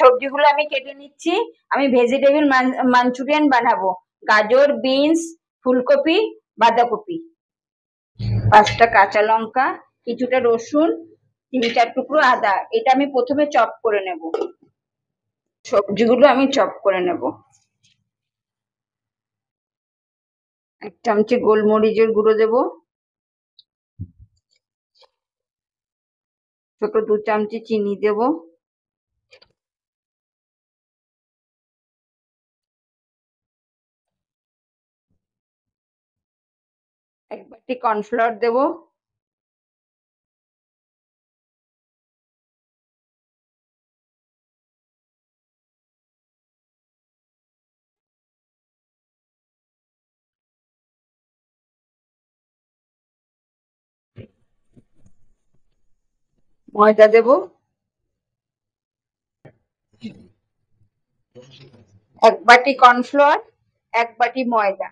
সবজিগুলো আমি কেটে নিচ্ছি। আমি ভেজিটেবিল মাঞ্চুরিয়ান বানাবো। গাজর, বিনস, ফুলকপি, বাঁধাকপি, 5টা কাঁচা লঙ্কা, কিছুটা রসুন, 3-4 টুকরো আদা। এটা আমি প্রথমে চপ করে নেব। সবজিগুলো আমি চপ করে নেব। 1 চামচি গোলমরিচের গুঁড়ো দেব, ছোট 2 চামচি চিনি দেব, 1 বাটি কর্নফ্লাওয়ার দেব, ময়দা দেব, 1 বাটি কর্নফ্লাওয়ার, 1 বাটি ময়দা,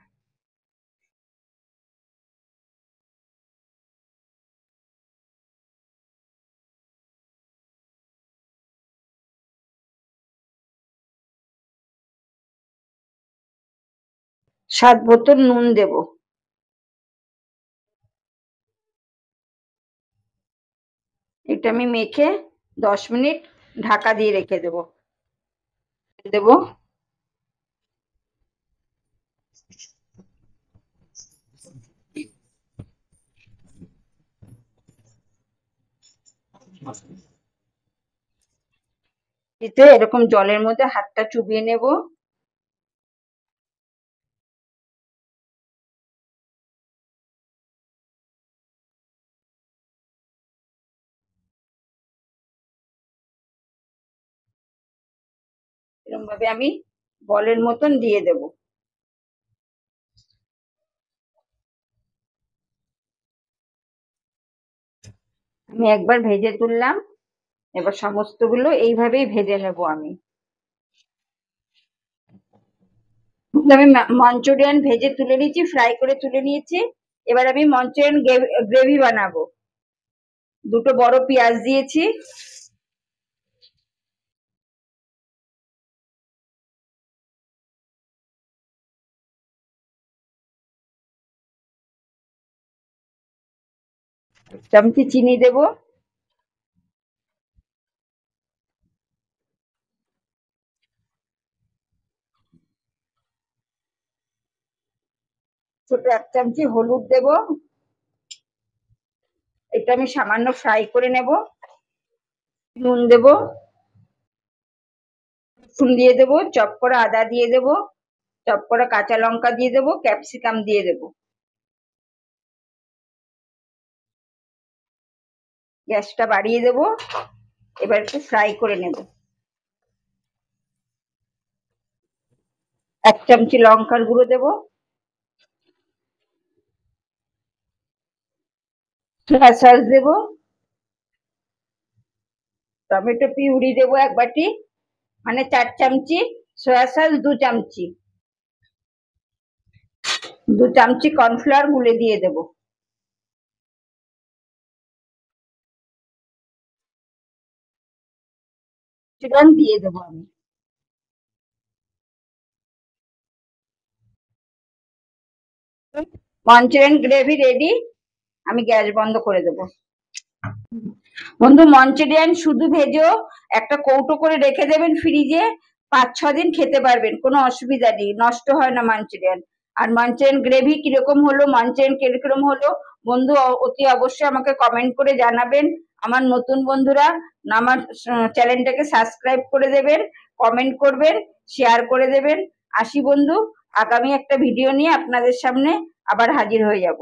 স্বাদ মতো নুন দেব। এটা আমি মেখে 10 মিনিট ঢাকা দিয়ে রেখে দেব। এরকম জলের মধ্যে হাতটা চুবিয়ে নেব। এরকম ভাবে আমি বলের মতন দিয়ে দেব। আমি একবার ভেজে তুললাম, এবার সমস্তগুলো এইভাবেই ভেজে নেব আমি। আমি মঞ্চুরিয়ান ভেজে তুলে নিয়েছি, ফ্রাই করে তুলে নিয়েছি। এবার আমি মঞ্চুরিয়ান গ্রেভি বানাবো। 2টো বড় পেঁয়াজ দিয়েছি, চামচি চিনি দেব, ছোট 1 চামচি হলুদ দেব। এটা আমি সামান্য ফ্রাই করে নেব। নুন দেব, রসুন দিয়ে দেব, চপ করা আদা দিয়ে দেব, চপ করা কাঁচা লঙ্কা দিয়ে দেব, ক্যাপসিকাম দিয়ে দেব। গ্যাসটা বাড়িয়ে দেব। এবার একটু ফ্রাই করে নেব। 1 চামচি লঙ্কার গুঁড়ো দেব, সয়া সস দেব, টমেটো পিউরি দেব 1 বাটি, মানে 4 চামচি, সয়া সস 2 চামচি, 2 চামচি কর্নফ্লাওয়ার গুলে দিয়ে দেব। চিকেন দিয়ে দেব আমি। Manchurian gravy ready. আমি গ্যাস বন্ধ করে দেব। বন্ধু, মঞ্চুরিয়ান শুধু ভেজো, একটা কৌটো করে রেখে দেবেন ফ্রিজে, 5-6 দিন খেতে পারবেন, কোনো অসুবিধা নেই, নষ্ট হয় না মাঞ্চুরিয়ান। আর মাঞ্চুরিয়ান গ্রেভি কিরকম হলো, মাঞ্চুরিয়ান কিরকম হলো, বন্ধু অতি অবশ্যই আমাকে কমেন্ট করে জানাবেন। আমার নতুন বন্ধুরা আমার চ্যানেলটাকে সাবস্ক্রাইব করে দেবেন, কমেন্ট করবেন, শেয়ার করে দেবেন। আসি বন্ধু, আগামী একটা ভিডিও নিয়ে আপনাদের সামনে আবার হাজির হয়ে যাব।